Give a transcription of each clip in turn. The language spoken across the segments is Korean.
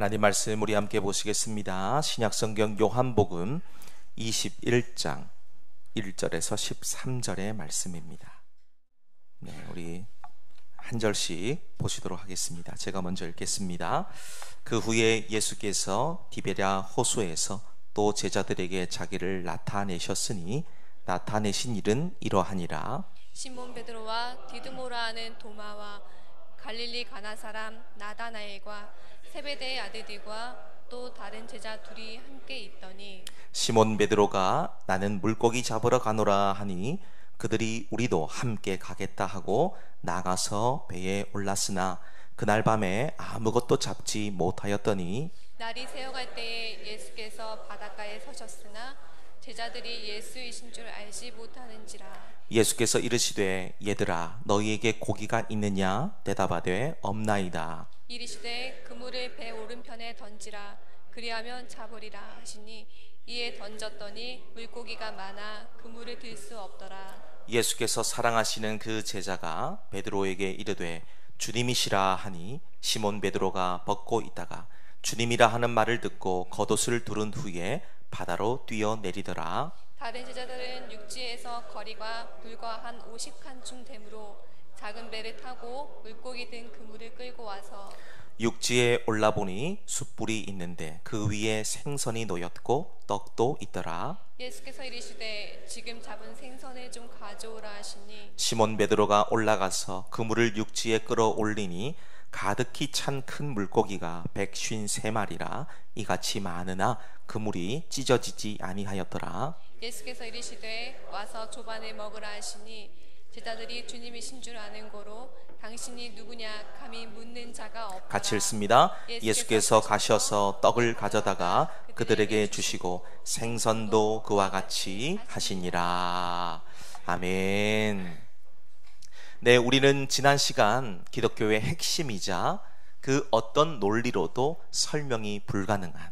하나님 말씀 우리 함께 보시겠습니다. 신약성경 요한복음 21장 1절에서 13절의 말씀입니다. 우리 한 절씩 보시도록 하겠습니다. 제가 먼저 읽겠습니다. 그 후에 예수께서 디베랴 호수에서 또 제자들에게 자기를 나타내셨으니 나타내신 일은 이러하니라. 시몬 베드로와 디두모라 하는 도마와 갈릴리 가나 사람 나다나엘과 세베대의 아들들과 또 다른 제자 둘이 함께 있더니 시몬 베드로가 나는 물고기 잡으러 가노라 하니 그들이 우리도 함께 가겠다 하고 나가서 배에 올랐으나 그날 밤에 아무것도 잡지 못하였더니 날이 새어갈 때에 예수께서 바닷가에 서셨으나 제자들이 예수이신 줄 알지 못하는지라. 예수께서 이르시되 얘들아 너희에게 고기가 있느냐 대답하되 없나이다. 이르시되 그물을 배 오른편에 던지라 그리하면 잡으리라 하시니 이에 던졌더니 물고기가 많아 그물을 들 수 없더라. 예수께서 사랑하시는 그 제자가 베드로에게 이르되 주님이시라 하니 시몬 베드로가 벗고 있다가 주님이라 하는 말을 듣고 겉옷을 두른 후에 바다로 뛰어내리더라. 다른 제자들은 육지에서 거리가 불과 한 50칸쯤 되므로 작은 배를 타고 물고기 든 그물을 끌고 와서 육지에 올라보니 숯불이 있는데 그 위에 생선이 놓였고 떡도 있더라. 예수께서 이르시되 지금 잡은 생선을 좀 가져오라 하시니 시몬 베드로가 올라가서 그물을 육지에 끌어올리니 가득히 찬 큰 물고기가 153마리라 이같이 많으나 그물이 찢어지지 아니하였더라. 예수께서 이르시되 와서 조반을 먹으라 하시니 제자들이 주님이신 줄 아는 고로 당신이 누구냐 감히 묻는 자가 없더라. 같이 읽습니다. 예수께서 가셔서 떡을 가져다가 그들에게 주시고 생선도 그와 같이 하시니라. 아멘. 네, 우리는 지난 시간 기독교의 핵심이자 그 어떤 논리로도 설명이 불가능한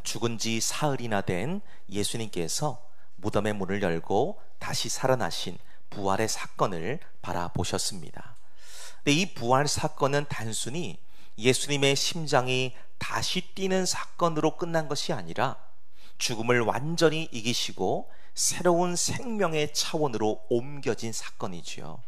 죽은 지 사흘이나 된 예수님께서 무덤의 문을 열고 다시 살아나신 부활의 사건을 바라보셨습니다. 근데 이 부활 사건은 단순히 예수님의 심장이 다시 뛰는 사건으로 끝난 것이 아니라 죽음을 완전히 이기시고 새로운 생명의 차원으로 옮겨진 사건이지요.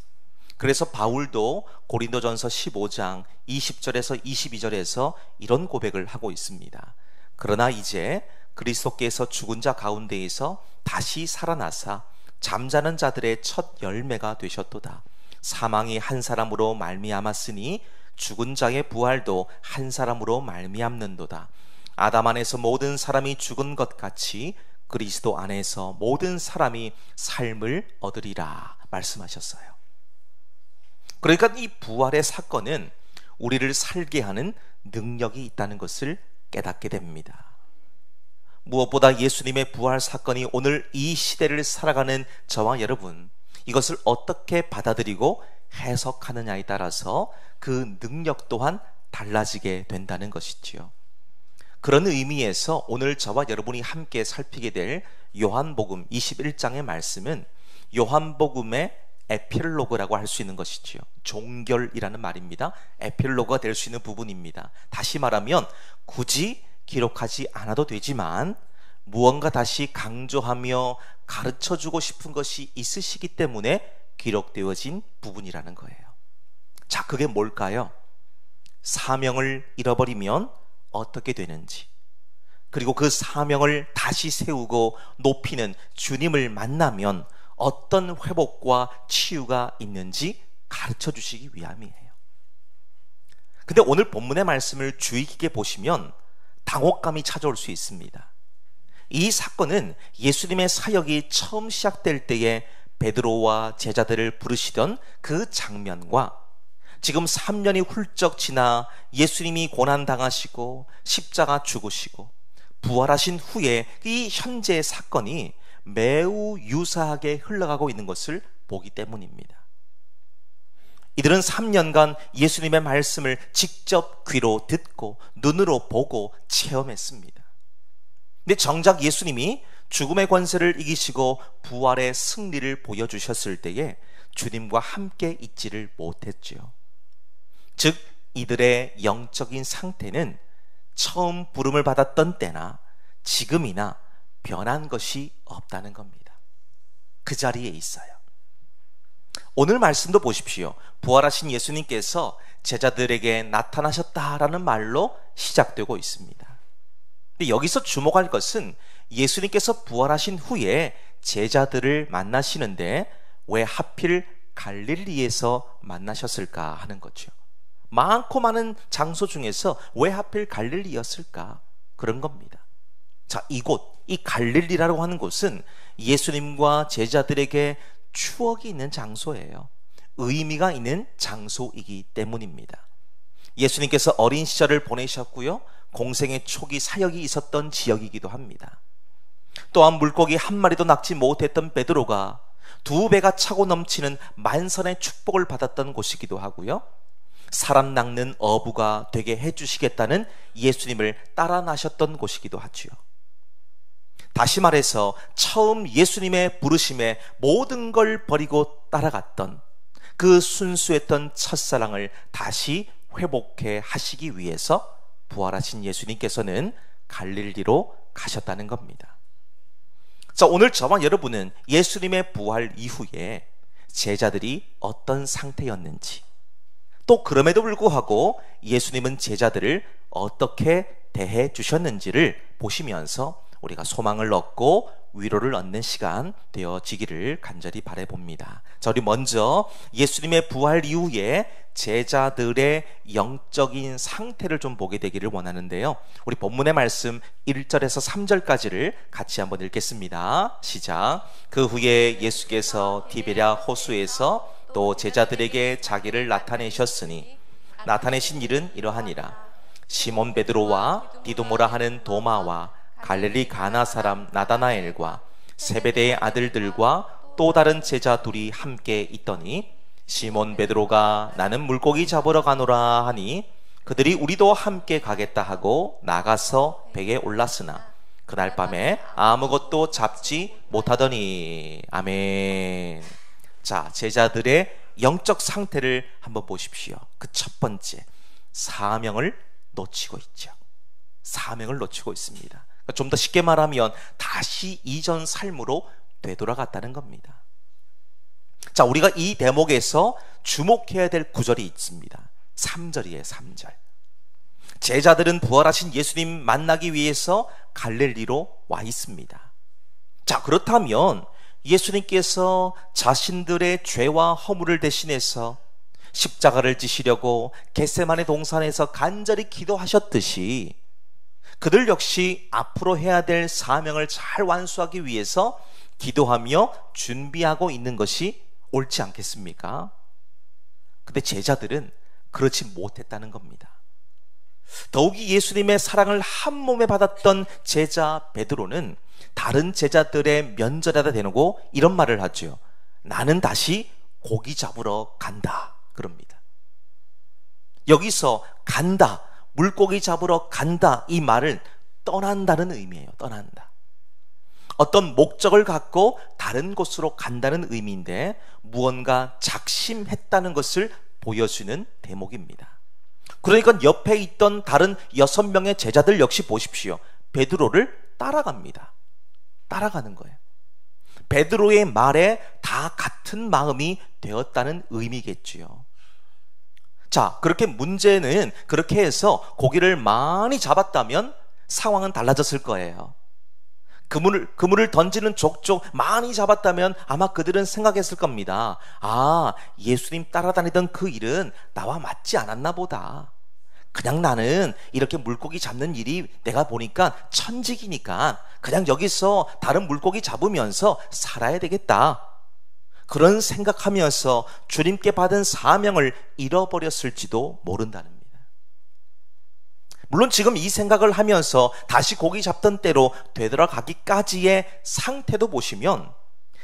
그래서 바울도 고린도전서 15장 20절에서 22절에서 이런 고백을 하고 있습니다. 그러나 이제 그리스도께서 죽은 자 가운데에서 다시 살아나사 잠자는 자들의 첫 열매가 되셨도다. 사망이 한 사람으로 말미암았으니 죽은 자의 부활도 한 사람으로 말미암는도다. 아담 안에서 모든 사람이 죽은 것 같이 그리스도 안에서 모든 사람이 삶을 얻으리라 말씀하셨어요. 그러니까 이 부활의 사건은 우리를 살게 하는 능력이 있다는 것을 깨닫게 됩니다. 무엇보다 예수님의 부활 사건이 오늘 이 시대를 살아가는 저와 여러분, 이것을 어떻게 받아들이고 해석하느냐에 따라서 그 능력 또한 달라지게 된다는 것이지요. 그런 의미에서 오늘 저와 여러분이 함께 살피게 될 요한복음 21장의 말씀은 요한복음의 에필로그라고 할 수 있는 것이지요. 종결이라는 말입니다. 에필로그가 될 수 있는 부분입니다. 다시 말하면 굳이 기록하지 않아도 되지만 무언가 다시 강조하며 가르쳐주고 싶은 것이 있으시기 때문에 기록되어진 부분이라는 거예요. 자, 그게 뭘까요? 사명을 잃어버리면 어떻게 되는지, 그리고 그 사명을 다시 세우고 높이는 주님을 만나면 어떤 회복과 치유가 있는지 가르쳐 주시기 위함이에요. 근데 오늘 본문의 말씀을 주의 깊게 보시면 당혹감이 찾아올 수 있습니다. 이 사건은 예수님의 사역이 처음 시작될 때에 베드로와 제자들을 부르시던 그 장면과 지금 3년이 훌쩍 지나 예수님이 고난당하시고 십자가 죽으시고 부활하신 후에 이 현재의 사건이 매우 유사하게 흘러가고 있는 것을 보기 때문입니다. 이들은 3년간 예수님의 말씀을 직접 귀로 듣고 눈으로 보고 체험했습니다. 근데 정작 예수님이 죽음의 권세를 이기시고 부활의 승리를 보여주셨을 때에 주님과 함께 있지를 못했지요. 즉 이들의 영적인 상태는 처음 부름을 받았던 때나 지금이나 변한 것이 없다는 겁니다. 그 자리에 있어요. 오늘 말씀도 보십시오. 부활하신 예수님께서 제자들에게 나타나셨다라는 말로 시작되고 있습니다. 근데 여기서 주목할 것은 예수님께서 부활하신 후에 제자들을 만나시는데 왜 하필 갈릴리에서 만나셨을까 하는 거죠. 많고 많은 장소 중에서 왜 하필 갈릴리였을까? 그런 겁니다. 자, 이곳, 이 갈릴리라고 하는 곳은 예수님과 제자들에게 추억이 있는 장소예요. 의미가 있는 장소이기 때문입니다. 예수님께서 어린 시절을 보내셨고요, 공생의 초기 사역이 있었던 지역이기도 합니다. 또한 물고기 한 마리도 낚지 못했던 베드로가 2배가 차고 넘치는 만선의 축복을 받았던 곳이기도 하고요, 사람 낚는 어부가 되게 해주시겠다는 예수님을 따라 나셨던 곳이기도 하죠. 다시 말해서 처음 예수님의 부르심에 모든 걸 버리고 따라갔던 그 순수했던 첫사랑을 다시 회복해 하시기 위해서 부활하신 예수님께서는 갈릴리로 가셨다는 겁니다. 자, 오늘 저와 여러분은 예수님의 부활 이후에 제자들이 어떤 상태였는지, 또 그럼에도 불구하고 예수님은 제자들을 어떻게 대해 주셨는지를 보시면서 우리가 소망을 얻고 위로를 얻는 시간 되어지기를 간절히 바라봅니다. 자, 우리 먼저 예수님의 부활 이후에 제자들의 영적인 상태를 좀 보게 되기를 원하는데요, 우리 본문의 말씀 1절에서 3절까지를 같이 한번 읽겠습니다. 시작. 그 후에 예수께서 디베랴 호수에서 또 제자들에게 자기를 나타내셨으니 나타내신 일은 이러하니라. 시몬 베드로와 디두모라 하는 도마와 갈릴리 가나 사람 나다나엘과 세베대의 아들들과 또 다른 제자 둘이 함께 있더니 시몬 베드로가 나는 물고기 잡으러 가노라 하니 그들이 우리도 함께 가겠다 하고 나가서 배에 올랐으나 그날 밤에 아무것도 잡지 못하더니. 아멘. 자, 제자들의 영적 상태를 한번 보십시오. 그 첫 번째, 사명을 놓치고 있죠. 사명을 놓치고 있습니다. 좀 더 쉽게 말하면 다시 이전 삶으로 되돌아갔다는 겁니다. 자, 우리가 이 대목에서 주목해야 될 구절이 있습니다. 3절이에요. 3절. 제자들은 부활하신 예수님 만나기 위해서 갈릴리로 와 있습니다. 자, 그렇다면 예수님께서 자신들의 죄와 허물을 대신해서 십자가를 지시려고 겟세마네 동산에서 간절히 기도하셨듯이 그들 역시 앞으로 해야 될 사명을 잘 완수하기 위해서 기도하며 준비하고 있는 것이 옳지 않겠습니까? 근데 제자들은 그렇지 못했다는 겁니다. 더욱이 예수님의 사랑을 한 몸에 받았던 제자 베드로는 다른 제자들의 면전에다 대놓고 이런 말을 하죠. 나는 다시 고기 잡으러 간다. 그럽니다. 여기서 간다, 물고기 잡으러 간다, 이 말은 떠난다는 의미예요. 떠난다. 어떤 목적을 갖고 다른 곳으로 간다는 의미인데 무언가 작심했다는 것을 보여주는 대목입니다. 그러니까 옆에 있던 다른 6명의 제자들 역시 보십시오. 베드로를 따라갑니다. 따라가는 거예요. 베드로의 말에 다 같은 마음이 되었다는 의미겠지요. 자, 그렇게 문제는 그렇게 해서 고기를 많이 잡았다면 상황은 달라졌을 거예요. 그물을 던지는 족족 많이 잡았다면 아마 그들은 생각했을 겁니다. 아, 예수님 따라다니던 그 일은 나와 맞지 않았나 보다. 그냥 나는 이렇게 물고기 잡는 일이 내가 보니까 천직이니까 그냥 여기서 다른 물고기 잡으면서 살아야 되겠다. 그런 생각하면서 주님께 받은 사명을 잃어버렸을지도 모른다는 겁니다. 물론 지금 이 생각을 하면서 다시 고기 잡던 때로 되돌아가기까지의 상태도 보시면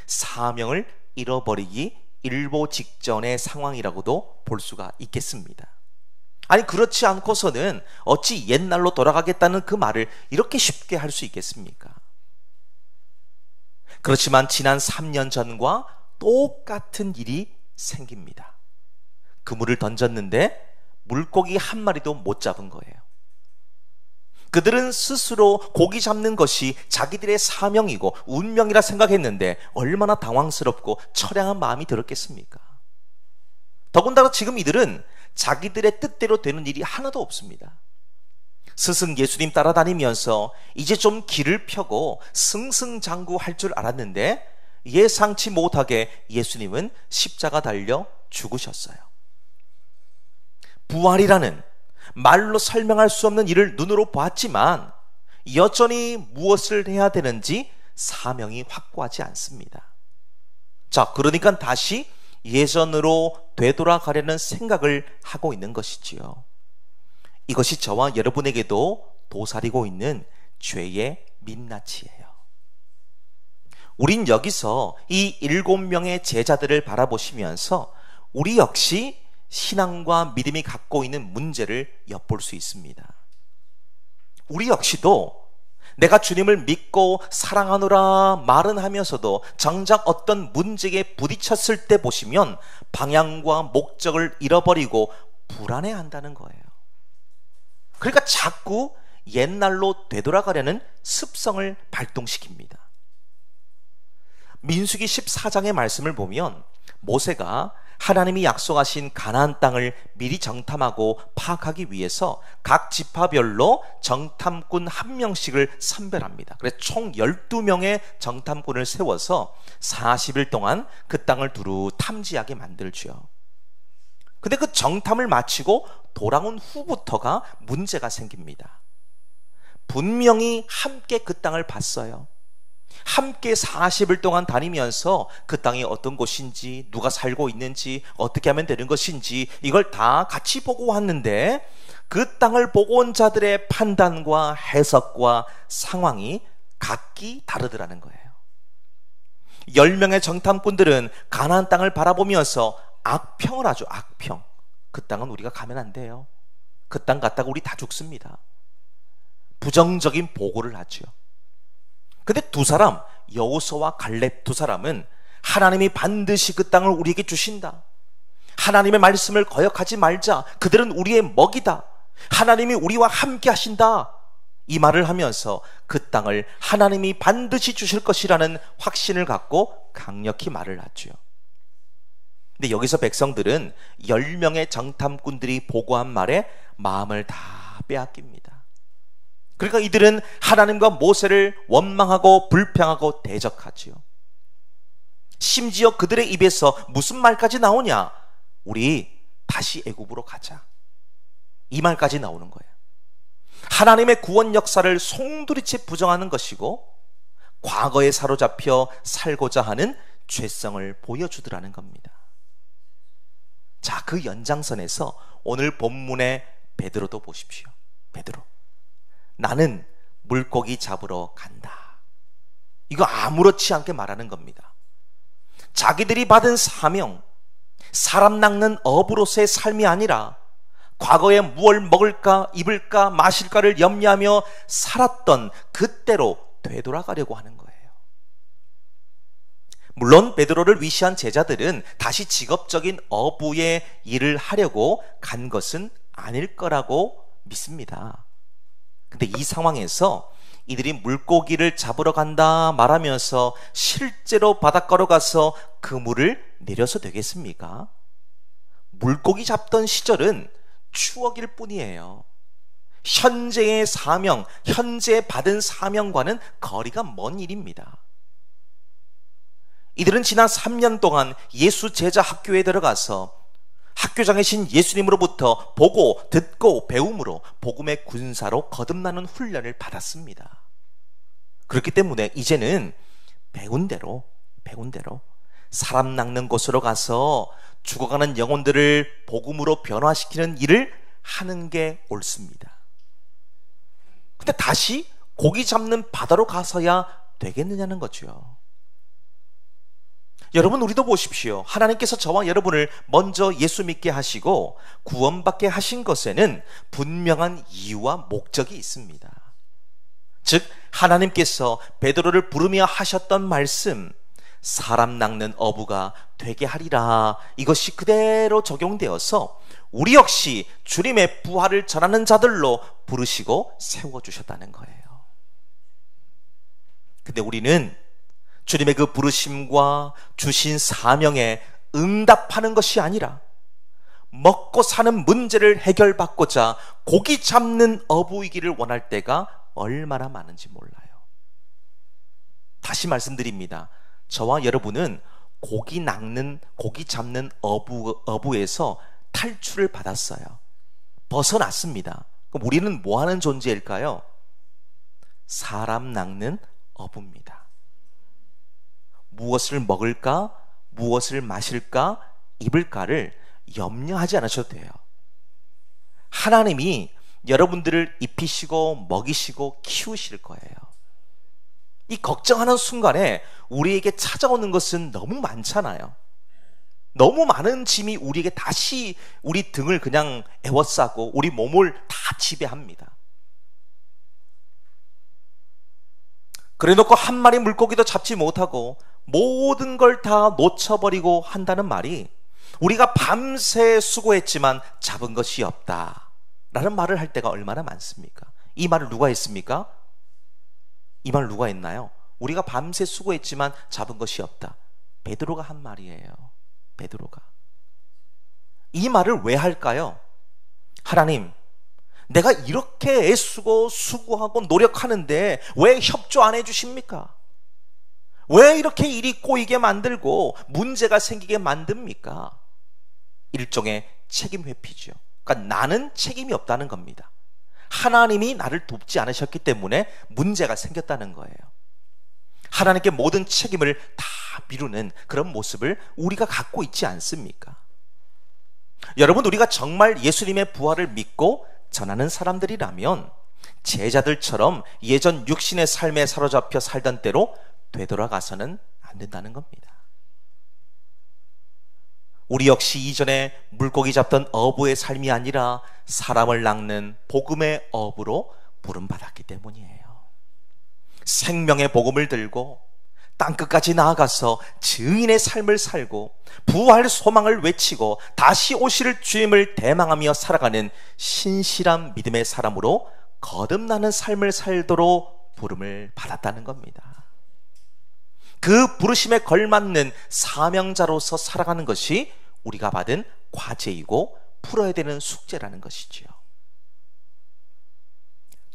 사명을 잃어버리기 일보 직전의 상황이라고도 볼 수가 있겠습니다. 아니, 그렇지 않고서는 어찌 옛날로 돌아가겠다는 그 말을 이렇게 쉽게 할 수 있겠습니까? 그렇지만 지난 3년 전과 똑같은 일이 생깁니다. 그물을 던졌는데 물고기 한 마리도 못 잡은 거예요. 그들은 스스로 고기 잡는 것이 자기들의 사명이고 운명이라 생각했는데 얼마나 당황스럽고 처량한 마음이 들었겠습니까? 더군다나 지금 이들은 자기들의 뜻대로 되는 일이 하나도 없습니다. 스승 예수님 따라다니면서 이제 좀 길을 펴고 승승장구할 줄 알았는데 예상치 못하게 예수님은 십자가 달려 죽으셨어요. 부활이라는 말로 설명할 수 없는 일을 눈으로 보았지만 여전히 무엇을 해야 되는지 사명이 확고하지 않습니다. 자, 그러니까 다시 예전으로 되돌아가려는 생각을 하고 있는 것이지요. 이것이 저와 여러분에게도 도사리고 있는 죄의 민낯이에요. 우린 여기서 이 7명의 제자들을 바라보시면서 우리 역시 신앙과 믿음이 갖고 있는 문제를 엿볼 수 있습니다. 우리 역시도 내가 주님을 믿고 사랑하노라 말은 하면서도 정작 어떤 문제에 부딪혔을 때 보시면 방향과 목적을 잃어버리고 불안해한다는 거예요. 그러니까 자꾸 옛날로 되돌아가려는 습성을 발동시킵니다. 민수기 14장의 말씀을 보면 모세가 하나님이 약속하신 가나안 땅을 미리 정탐하고 파악하기 위해서 각 지파별로 정탐꾼 1명씩을 선별합니다. 그래서 총 12명의 정탐꾼을 세워서 40일 동안 그 땅을 두루 탐지하게 만들죠. 근데 그 정탐을 마치고 돌아온 후부터가 문제가 생깁니다. 분명히 함께 그 땅을 봤어요. 함께 40일 동안 다니면서 그 땅이 어떤 곳인지, 누가 살고 있는지, 어떻게 하면 되는 것인지 이걸 다 같이 보고 왔는데 그 땅을 보고 온 자들의 판단과 해석과 상황이 각기 다르더라는 거예요. 10명의 정탐꾼들은 가나안 땅을 바라보면서 악평을 하죠. 악평. 그 땅은 우리가 가면 안 돼요. 그 땅 갔다가 우리 다 죽습니다. 부정적인 보고를 하죠. 근데 두 사람, 여호수아와 갈렙 두 사람은 하나님이 반드시 그 땅을 우리에게 주신다. 하나님의 말씀을 거역하지 말자. 그들은 우리의 먹이다. 하나님이 우리와 함께 하신다. 이 말을 하면서 그 땅을 하나님이 반드시 주실 것이라는 확신을 갖고 강력히 말을 하죠. 근데 여기서 백성들은 10명의 정탐꾼들이 보고한 말에 마음을 다 빼앗깁니다. 그러니까 이들은 하나님과 모세를 원망하고 불평하고 대적하지요. 심지어 그들의 입에서 무슨 말까지 나오냐? 우리 다시 애굽으로 가자. 이 말까지 나오는 거예요. 하나님의 구원 역사를 송두리째 부정하는 것이고 과거에 사로잡혀 살고자 하는 죄성을 보여주더라는 겁니다. 자, 그 연장선에서 오늘 본문의 베드로도 보십시오. 베드로, 나는 물고기 잡으러 간다. 이거 아무렇지 않게 말하는 겁니다. 자기들이 받은 사명, 사람 낚는 어부로서의 삶이 아니라 과거에 무엇을 먹을까, 입을까, 마실까를 염려하며 살았던 그때로 되돌아가려고 하는 거예요. 물론 베드로를 위시한 제자들은 다시 직업적인 어부의 일을 하려고 간 것은 아닐 거라고 믿습니다. 근데 이 상황에서 이들이 물고기를 잡으러 간다 말하면서 실제로 바닷가로 가서 그물을 내려서 되겠습니까? 물고기 잡던 시절은 추억일 뿐이에요. 현재의 사명, 현재 받은 사명과는 거리가 먼 일입니다. 이들은 지난 3년 동안 예수 제자 학교에 들어가서 학교장이신 예수님으로부터 보고 듣고 배움으로 복음의 군사로 거듭나는 훈련을 받았습니다. 그렇기 때문에 이제는 배운 대로 사람 낚는 곳으로 가서 죽어가는 영혼들을 복음으로 변화시키는 일을 하는 게 옳습니다. 근데 다시 고기 잡는 바다로 가서야 되겠느냐는 거죠. 여러분, 우리도 보십시오. 하나님께서 저와 여러분을 먼저 예수 믿게 하시고 구원받게 하신 것에는 분명한 이유와 목적이 있습니다. 즉, 하나님께서 베드로를 부르며 하셨던 말씀, 사람 낚는 어부가 되게 하리라. 이것이 그대로 적용되어서 우리 역시 주님의 부활을 전하는 자들로 부르시고 세워주셨다는 거예요. 근데 우리는 주님의 그 부르심과 주신 사명에 응답하는 것이 아니라 먹고 사는 문제를 해결받고자 고기 잡는 어부이기를 원할 때가 얼마나 많은지 몰라요. 다시 말씀드립니다. 저와 여러분은 고기 잡는 어부에서 탈출을 받았어요. 벗어났습니다. 그럼 우리는 뭐 하는 존재일까요? 사람 낚는 어부입니다. 무엇을 먹을까, 무엇을 마실까, 입을까를 염려하지 않으셔도 돼요. 하나님이 여러분들을 입히시고 먹이시고 키우실 거예요. 이 걱정하는 순간에 우리에게 찾아오는 것은 너무 많잖아요. 너무 많은 짐이 우리에게 다시 우리 등을 그냥 에워싸고 우리 몸을 다 지배합니다. 그래놓고 한 마리 물고기도 잡지 못하고 모든 걸 다 놓쳐버리고 한다는 말이 우리가 밤새 수고했지만 잡은 것이 없다 라는 말을 할 때가 얼마나 많습니까? 이 말을 누가 했습니까? 이 말을 누가 했나요? 우리가 밤새 수고했지만 잡은 것이 없다. 베드로가 한 말이에요. 베드로가. 이 말을 왜 할까요? 하나님, 내가 이렇게 애쓰고 수고하고 노력하는데 왜 협조 안 해주십니까? 왜 이렇게 일이 꼬이게 만들고 문제가 생기게 만듭니까? 일종의 책임 회피죠. 그러니까 나는 책임이 없다는 겁니다. 하나님이 나를 돕지 않으셨기 때문에 문제가 생겼다는 거예요. 하나님께 모든 책임을 다 미루는 그런 모습을 우리가 갖고 있지 않습니까? 여러분, 우리가 정말 예수님의 부활을 믿고 전하는 사람들이라면 제자들처럼 예전 육신의 삶에 사로잡혀 살던 때로 되돌아가서는 안 된다는 겁니다. 우리 역시 이전에 물고기 잡던 어부의 삶이 아니라 사람을 낚는 복음의 어부로 부름받았기 때문이에요. 생명의 복음을 들고 땅끝까지 나아가서 증인의 삶을 살고 부활 소망을 외치고 다시 오실 주님을 대망하며 살아가는 신실한 믿음의 사람으로 거듭나는 삶을 살도록 부름을 받았다는 겁니다. 그 부르심에 걸맞는 사명자로서 살아가는 것이 우리가 받은 과제이고 풀어야 되는 숙제라는 것이지요.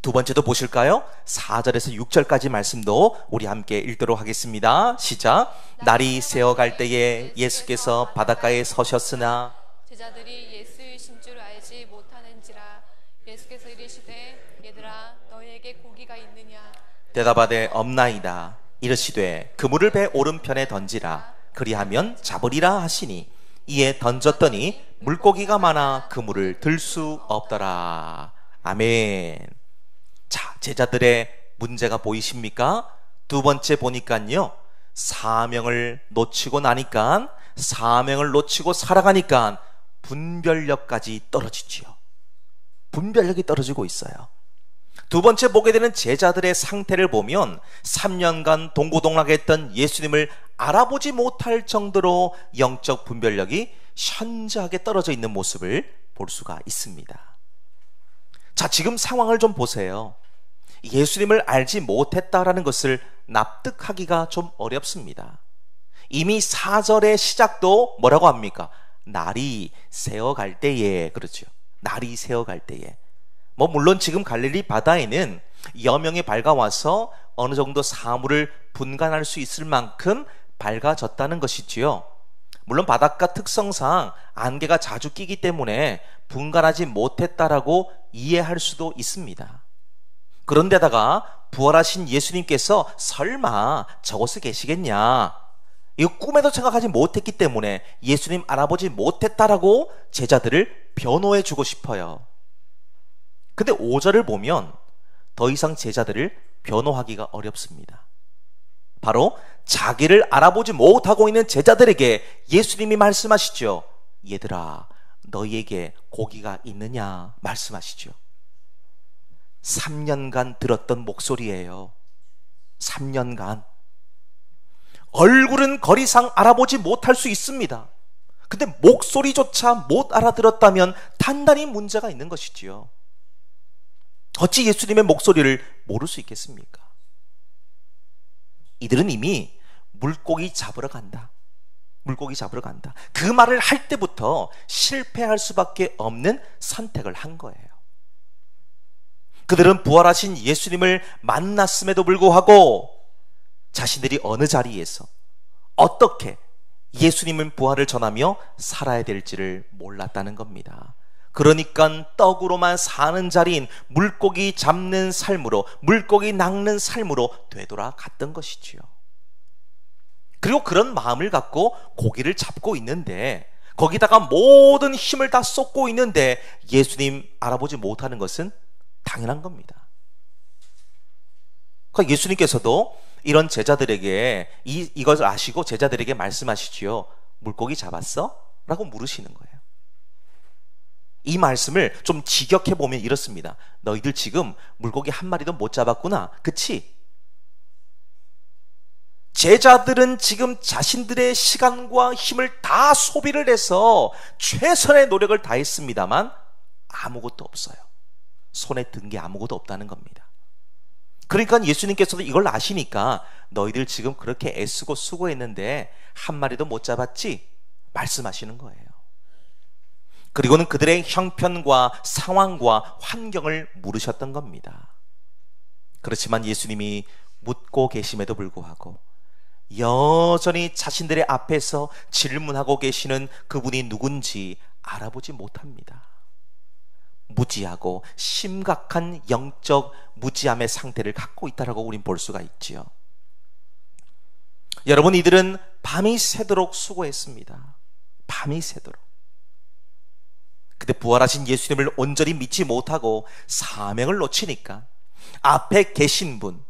두 번째도 보실까요? 4절에서 6절까지 말씀도 우리 함께 읽도록 하겠습니다. 시작. 날이 새어갈 때에 예수께서 바닷가에 서셨으나 제자들이 예수이신 줄 알지 못하는지라. 예수께서 이르시되 얘들아 너희에게 고기가 있느냐. 대답하되 없나이다. 이르시되 그물을 배 오른편에 던지라. 그리하면 잡으리라 하시니 이에 던졌더니 물고기가 많아 그물을 들 수 없더라. 아멘. 자, 제자들의 문제가 보이십니까? 두 번째 보니까요, 사명을 놓치고 나니까, 사명을 놓치고 살아가니까 분별력까지 떨어지지요. 분별력이 떨어지고 있어요. 두 번째 보게 되는 제자들의 상태를 보면 3년간 동고동락했던 예수님을 알아보지 못할 정도로 영적 분별력이 현저하게 떨어져 있는 모습을 볼 수가 있습니다. 자, 지금 상황을 좀 보세요. 예수님을 알지 못했다라는 것을 납득하기가 좀 어렵습니다. 이미 4절의 시작도 뭐라고 합니까? 날이 새어갈 때에, 그렇죠. 날이 새어갈 때에. 물론 지금 갈릴리 바다에는 여명이 밝아와서 어느 정도 사물을 분간할 수 있을 만큼 밝아졌다는 것이지요. 물론 바닷가 특성상 안개가 자주 끼기 때문에 분간하지 못했다라고 이해할 수도 있습니다. 그런데다가 부활하신 예수님께서 설마 저곳에 계시겠냐, 이거 꿈에도 생각하지 못했기 때문에 예수님 알아보지 못했다라고 제자들을 변호해 주고 싶어요. 근데 5절을 보면 더 이상 제자들을 변호하기가 어렵습니다. 바로 자기를 알아보지 못하고 있는 제자들에게 예수님이 말씀하시죠. 얘들아 너희에게 고기가 있느냐 말씀하시죠. 3년간 들었던 목소리예요. 3년간 얼굴은 거리상 알아보지 못할 수 있습니다. 근데 목소리조차 못 알아들었다면 단단히 문제가 있는 것이지요. 어찌 예수님의 목소리를 모를 수 있겠습니까? 이들은 이미 물고기 잡으러 간다. 물고기 잡으러 간다. 그 말을 할 때부터 실패할 수밖에 없는 선택을 한 거예요. 그들은 부활하신 예수님을 만났음에도 불구하고 자신들이 어느 자리에서 어떻게 예수님은 부활을 전하며 살아야 될지를 몰랐다는 겁니다. 그러니까 떡으로만 사는 자리인 물고기 잡는 삶으로, 물고기 낚는 삶으로 되돌아갔던 것이지요. 그리고 그런 마음을 갖고 고기를 잡고 있는데, 거기다가 모든 힘을 다 쏟고 있는데 예수님 알아보지 못하는 것은 당연한 겁니다. 그러니까 예수님께서도 이런 제자들에게 이것을 아시고 제자들에게 말씀하시지요. 물고기 잡았어? 라고 물으시는 거예요. 이 말씀을 좀 직역해 보면 이렇습니다. 너희들 지금 물고기 한 마리도 못 잡았구나. 그치? 제자들은 지금 자신들의 시간과 힘을 다 소비를 해서 최선의 노력을 다했습니다만 아무것도 없어요. 손에 든 게 아무것도 없다는 겁니다. 그러니까 예수님께서도 이걸 아시니까 너희들 지금 그렇게 애쓰고 수고했는데 한 마리도 못 잡았지? 말씀하시는 거예요. 그리고는 그들의 형편과 상황과 환경을 물으셨던 겁니다. 그렇지만 예수님이 묻고 계심에도 불구하고 여전히 자신들의 앞에서 질문하고 계시는 그분이 누군지 알아보지 못합니다. 무지하고 심각한 영적 무지함의 상태를 갖고 있다라고 우린 볼 수가 있지요. 여러분, 이들은 밤이 새도록 수고했습니다. 밤이 새도록. 근데 부활하신 예수님을 온전히 믿지 못하고 사명을 놓치니까 앞에 계신 분,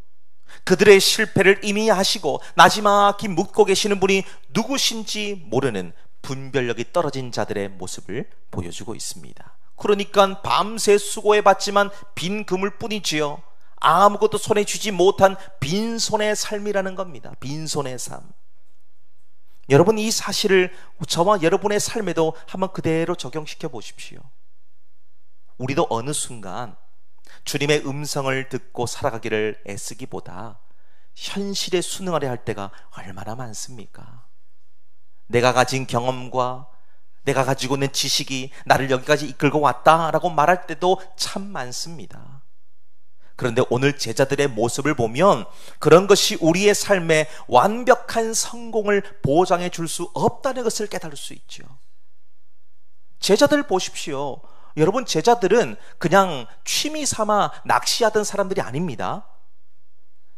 그들의 실패를 이미 아시고 나지막히 묻고 계시는 분이 누구신지 모르는 분별력이 떨어진 자들의 모습을 보여주고 있습니다. 그러니까 밤새 수고해봤지만 빈 그물뿐이지요. 아무것도 손에 쥐지 못한 빈손의 삶이라는 겁니다. 빈손의 삶. 여러분, 이 사실을 저와 여러분의 삶에도 한번 그대로 적용시켜 보십시오. 우리도 어느 순간 주님의 음성을 듣고 살아가기를 애쓰기보다 현실에 순응하려 할 때가 얼마나 많습니까? 내가 가진 경험과 내가 가지고 있는 지식이 나를 여기까지 이끌고 왔다라고 말할 때도 참 많습니다. 그런데 오늘 제자들의 모습을 보면 그런 것이 우리의 삶에 완벽한 성공을 보장해 줄 수 없다는 것을 깨달을 수 있죠. 제자들 보십시오. 여러분, 제자들은 그냥 취미 삼아 낚시하던 사람들이 아닙니다.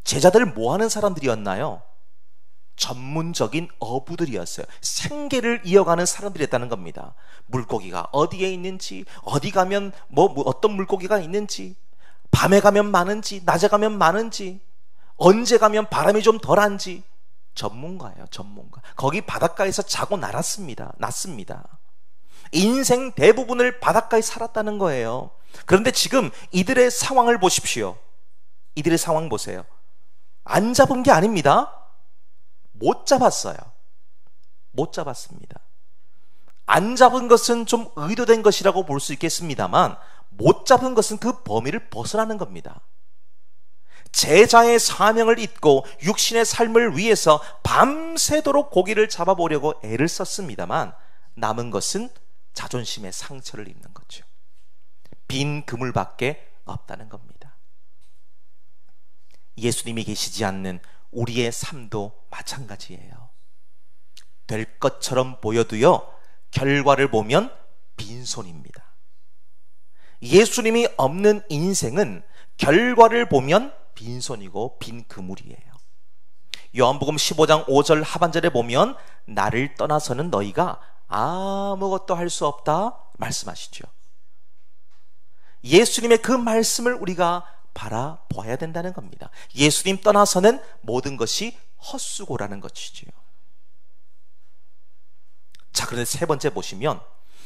제자들 뭐 하는 사람들이었나요? 전문적인 어부들이었어요. 생계를 이어가는 사람들이었다는 겁니다. 물고기가 어디에 있는지, 어디 가면 어떤 물고기가 있는지, 밤에 가면 많은지, 낮에 가면 많은지, 언제 가면 바람이 좀 덜한지, 전문가예요. 전문가. 거기 바닷가에서 자고 났습니다. 인생 대부분을 바닷가에 살았다는 거예요. 그런데 지금 이들의 상황을 보십시오. 이들의 상황 보세요. 안 잡은 게 아닙니다. 못 잡았어요. 못 잡았습니다. 안 잡은 것은 좀 의도된 것이라고 볼 수 있겠습니다만 못 잡은 것은 그 범위를 벗어나는 겁니다. 제자의 사명을 잇고 육신의 삶을 위해서 밤새도록 고기를 잡아보려고 애를 썼습니다만 남은 것은 자존심의 상처를 입는 거죠. 빈 그물밖에 없다는 겁니다. 예수님이 계시지 않는 우리의 삶도 마찬가지예요. 될 것처럼 보여도요, 결과를 보면 빈손입니다. 예수님이 없는 인생은 결과를 보면 빈손이고 빈 그물이에요. 요한복음 15장 5절 하반절에 보면 나를 떠나서는 너희가 아무것도 할 수 없다 말씀하시죠. 예수님의 그 말씀을 우리가 바라봐야 된다는 겁니다. 예수님 떠나서는 모든 것이 헛수고라는 것이지요. 자, 그런데 세 번째 보시면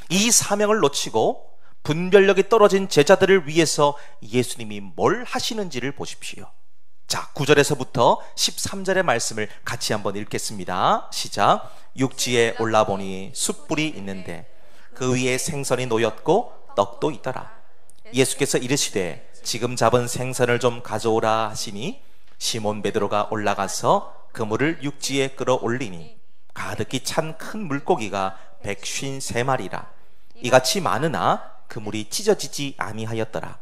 이 사명을 놓치고 분별력이 떨어진 제자들을 위해서 예수님이 뭘 하시는지를 보십시오. 자, 9절에서부터 13절의 말씀을 같이 한번 읽겠습니다. 시작. 육지에 올라보니 숯불이 있는데 그 위에 생선이 놓였고 떡도 있더라. 예수께서 이르시되 지금 잡은 생선을 좀 가져오라 하시니 시몬 베드로가 올라가서 그물을 육지에 끌어올리니 가득히 찬 큰 물고기가 153마리라. 이같이 많으나 그물이 찢어지지 아니하였더라.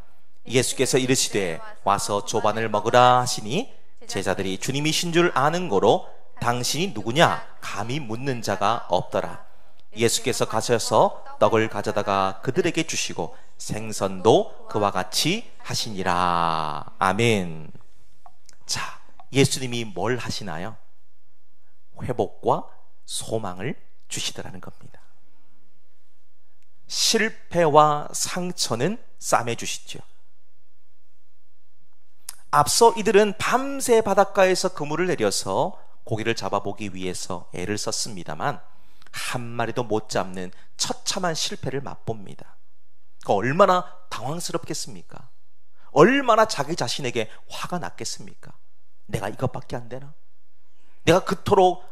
예수께서 이르시되 와서 조반을 먹으라 하시니 제자들이 주님이신 줄 아는 고로 당신이 누구냐 감히 묻는 자가 없더라. 예수께서 가셔서 떡을 가져다가 그들에게 주시고 생선도 그와 같이 하시니라. 아멘. 자, 예수님이 뭘 하시나요? 회복과 소망을 주시더라는 겁니다. 실패와 상처는 싸매 주시죠. 앞서 이들은 밤새 바닷가에서 그물을 내려서 고기를 잡아보기 위해서 애를 썼습니다만 한 마리도 못 잡는 처참한 실패를 맛봅니다. 얼마나 당황스럽겠습니까? 얼마나 자기 자신에게 화가 났겠습니까? 내가 이것밖에 안 되나? 내가 그토록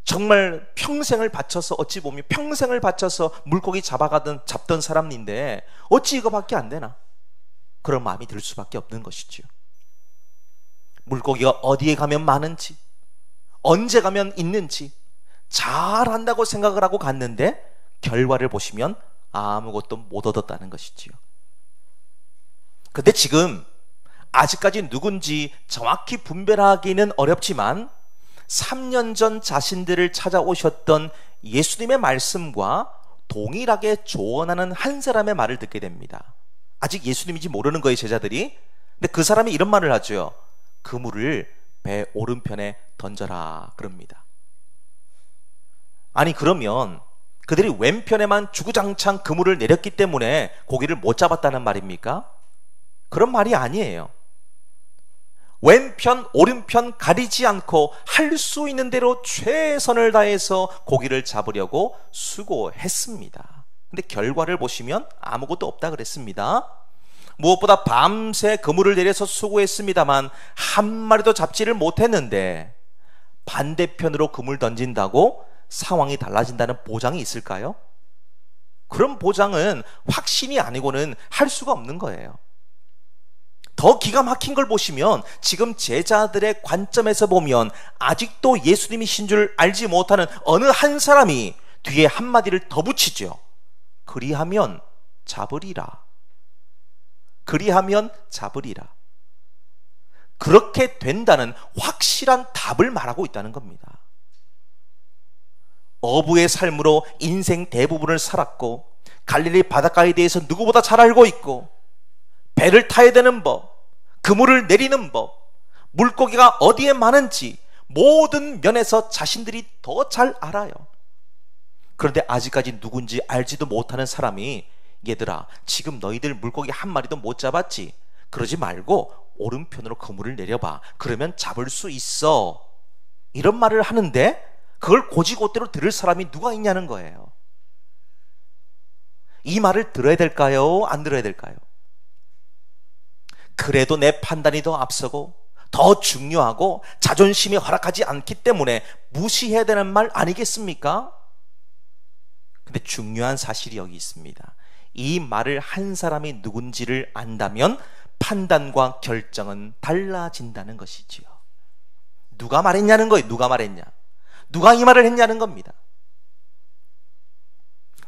정말 평생을 바쳐서, 어찌 보면 평생을 바쳐서 물고기 잡던 사람인데 어찌 이거밖에 안 되나? 그런 마음이 들 수밖에 없는 것이죠. 물고기가 어디에 가면 많은지, 언제 가면 있는지 잘한다고 생각을 하고 갔는데 결과를 보시면 아무것도 못 얻었다는 것이지요. 근데 지금 아직까지 누군지 정확히 분별하기는 어렵지만 3년 전 자신들을 찾아오셨던 예수님의 말씀과 동일하게 조언하는 한 사람의 말을 듣게 됩니다. 아직 예수님인지 모르는 거예요, 제자들이. 근데 그 사람이 이런 말을 하죠. 그물을 배 오른편에 던져라 그럽니다. 아니, 그러면 그들이 왼편에만 주구장창 그물을 내렸기 때문에 고기를 못 잡았다는 말입니까? 그런 말이 아니에요. 왼편 오른편 가리지 않고 할 수 있는 대로 최선을 다해서 고기를 잡으려고 수고했습니다. 근데 결과를 보시면 아무것도 없다 그랬습니다. 무엇보다 밤새 그물을 내려서 수고했습니다만 한 마리도 잡지를 못했는데 반대편으로 그물 던진다고 상황이 달라진다는 보장이 있을까요? 그런 보장은 확신이 아니고는 할 수가 없는 거예요. 더 기가 막힌 걸 보시면 지금 제자들의 관점에서 보면 아직도 예수님이신 줄 알지 못하는 어느 한 사람이 뒤에 한마디를 더 붙이죠. 그리하면 잡으리라. 그리하면 잡으리라. 그렇게 된다는 확실한 답을 말하고 있다는 겁니다. 어부의 삶으로 인생 대부분을 살았고 갈릴리 바닷가에 대해서 누구보다 잘 알고 있고 배를 타야 되는 법, 그물을 내리는 법, 물고기가 어디에 많은지 모든 면에서 자신들이 더 잘 알아요. 그런데 아직까지 누군지 알지도 못하는 사람이 얘들아, 지금 너희들 물고기 한 마리도 못 잡았지? 그러지 말고 오른편으로 그물을 내려봐. 그러면 잡을 수 있어. 이런 말을 하는데 그걸 곧이곧대로 들을 사람이 누가 있냐는 거예요. 이 말을 들어야 될까요? 안 들어야 될까요? 그래도 내 판단이 더 앞서고 더 중요하고 자존심이 허락하지 않기 때문에 무시해야 되는 말 아니겠습니까? 근데 중요한 사실이 여기 있습니다. 이 말을 한 사람이 누군지를 안다면 판단과 결정은 달라진다는 것이지요. 누가 말했냐는 거예요. 누가 말했냐, 누가 이 말을 했냐는 겁니다.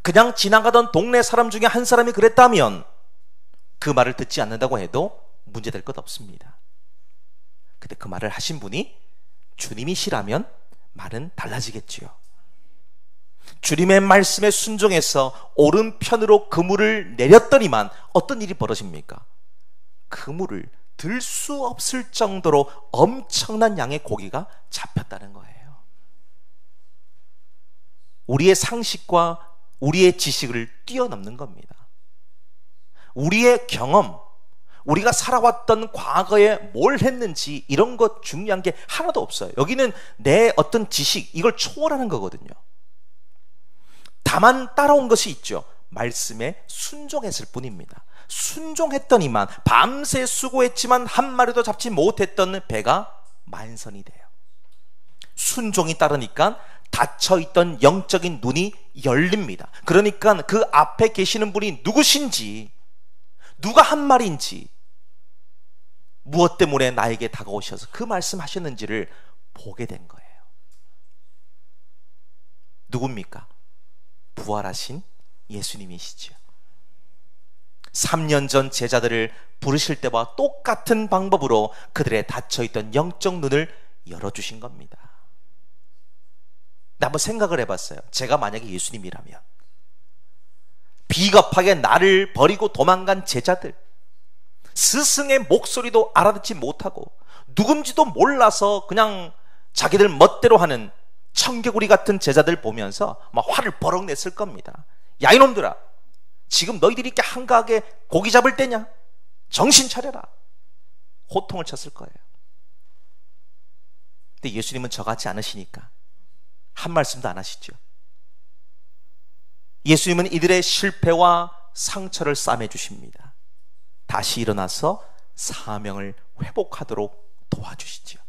그냥 지나가던 동네 사람 중에 한 사람이 그랬다면 그 말을 듣지 않는다고 해도 문제될 것 없습니다. 근데 그 말을 하신 분이 주님이시라면 말은 달라지겠지요. 주님의 말씀에 순종해서 오른편으로 그물을 내렸더니만 어떤 일이 벌어집니까? 그물을 들 수 없을 정도로 엄청난 양의 고기가 잡혔다는 거예요. 우리의 상식과 우리의 지식을 뛰어넘는 겁니다. 우리의 경험, 우리가 살아왔던 과거에 뭘 했는지 이런 것 중요한 게 하나도 없어요. 여기는 내 어떤 지식, 이걸 초월하는 거거든요. 다만 따라온 것이 있죠. 말씀에 순종했을 뿐입니다. 순종했더니만, 밤새 수고했지만 한 마리도 잡지 못했던 배가 만선이 돼요. 순종이 따르니까 닫혀있던 영적인 눈이 열립니다. 그러니까 그 앞에 계시는 분이 누구신지, 누가 한 말인지, 무엇 때문에 나에게 다가오셔서 그 말씀하셨는지를 보게 된 거예요. 누굽니까? 부활하신 예수님이시죠. 3년 전 제자들을 부르실 때와 똑같은 방법으로 그들의 닫혀있던 영적 눈을 열어주신 겁니다. 근데 한번 생각을 해봤어요. 제가 만약에 예수님이라면, 비겁하게 나를 버리고 도망간 제자들, 스승의 목소리도 알아듣지 못하고 누군지도 몰라서 그냥 자기들 멋대로 하는 청개구리 같은 제자들 보면서 막 화를 버럭 냈을 겁니다. 야, 이놈들아, 지금 너희들이 이렇게 한가하게 고기 잡을 때냐? 정신 차려라. 호통을 쳤을 거예요. 근데 예수님은 저같지 않으시니까 한 말씀도 안 하시죠. 예수님은 이들의 실패와 상처를 싸매 주십니다. 다시 일어나서 사명을 회복하도록 도와주시죠.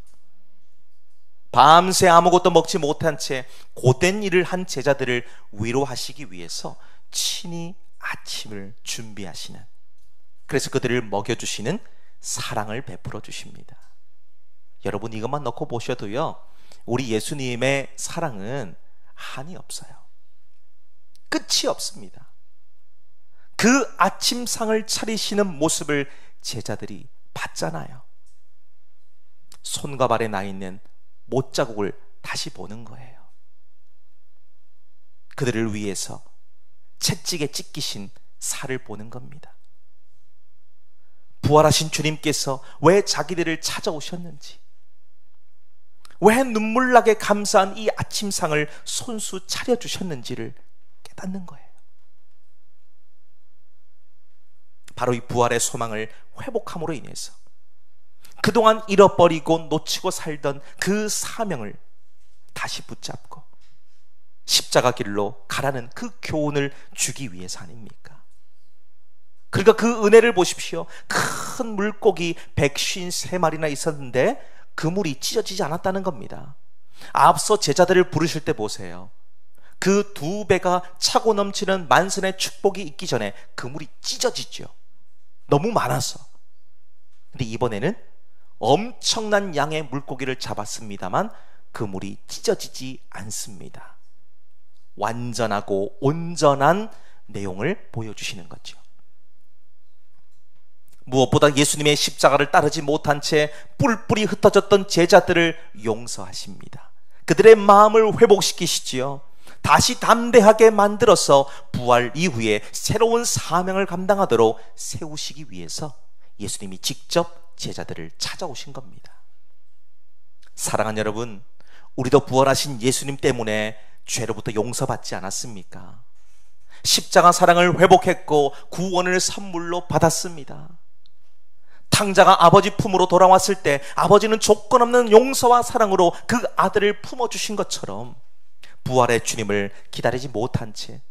밤새 아무것도 먹지 못한 채 고된 일을 한 제자들을 위로하시기 위해서 친히 아침을 준비하시는, 그래서 그들을 먹여주시는 사랑을 베풀어 주십니다. 여러분, 이것만 넣고 보셔도요, 우리 예수님의 사랑은 한이 없어요. 끝이 없습니다. 그 아침상을 차리시는 모습을 제자들이 봤잖아요. 손과 발에 나 있는 못자국을 다시 보는 거예요. 그들을 위해서 채찍에 찢기신 살을 보는 겁니다. 부활하신 주님께서 왜 자기들을 찾아오셨는지, 왜 눈물나게 감사한 이 아침상을 손수 차려주셨는지를 깨닫는 거예요. 바로 이 부활의 소망을 회복함으로 인해서 그동안 잃어버리고 놓치고 살던 그 사명을 다시 붙잡고 십자가 길로 가라는 그 교훈을 주기 위해서 아닙니까? 그러니까 그 은혜를 보십시오. 큰 물고기 153마리나 있었는데 그물이 찢어지지 않았다는 겁니다. 앞서 제자들을 부르실 때 보세요. 그 두 배가 차고 넘치는 만선의 축복이 있기 전에 그물이 찢어지죠. 너무 많아서. 근데 이번에는 엄청난 양의 물고기를 잡았습니다만 그물이 찢어지지 않습니다. 완전하고 온전한 내용을 보여주시는 거죠. 무엇보다 예수님의 십자가를 따르지 못한 채 뿔뿔이 흩어졌던 제자들을 용서하십니다. 그들의 마음을 회복시키시지요. 다시 담대하게 만들어서 부활 이후에 새로운 사명을 감당하도록 세우시기 위해서 예수님이 직접 제자들을 찾아오신 겁니다. 사랑하는 여러분, 우리도 부활하신 예수님 때문에 죄로부터 용서받지 않았습니까? 십자가 사랑을 회복했고 구원을 선물로 받았습니다. 탕자가 아버지 품으로 돌아왔을 때 아버지는 조건 없는 용서와 사랑으로 그 아들을 품어주신 것처럼 부활의 주님을 기다리지 못한 채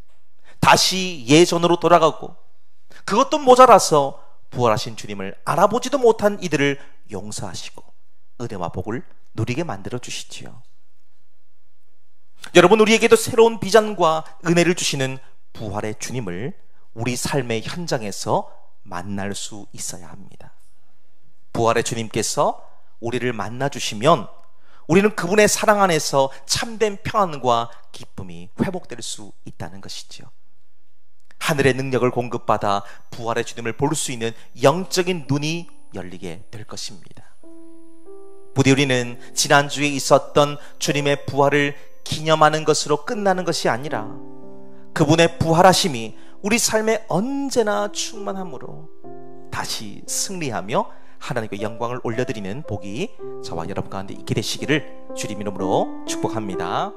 다시 예전으로 돌아가고 그것도 모자라서 부활하신 주님을 알아보지도 못한 이들을 용서하시고 은혜와 복을 누리게 만들어 주시지요. 여러분, 우리에게도 새로운 비전과 은혜를 주시는 부활의 주님을 우리 삶의 현장에서 만날 수 있어야 합니다. 부활의 주님께서 우리를 만나주시면 우리는 그분의 사랑 안에서 참된 평안과 기쁨이 회복될 수 있다는 것이죠. 하늘의 능력을 공급받아 부활의 주님을 볼 수 있는 영적인 눈이 열리게 될 것입니다. 부디 우리는 지난주에 있었던 주님의 부활을 기념하는 것으로 끝나는 것이 아니라 그분의 부활하심이 우리 삶에 언제나 충만함으로 다시 승리하며 하나님께 영광을 올려드리는 복이 저와 여러분 가운데 있게 되시기를 주님 이름으로 축복합니다.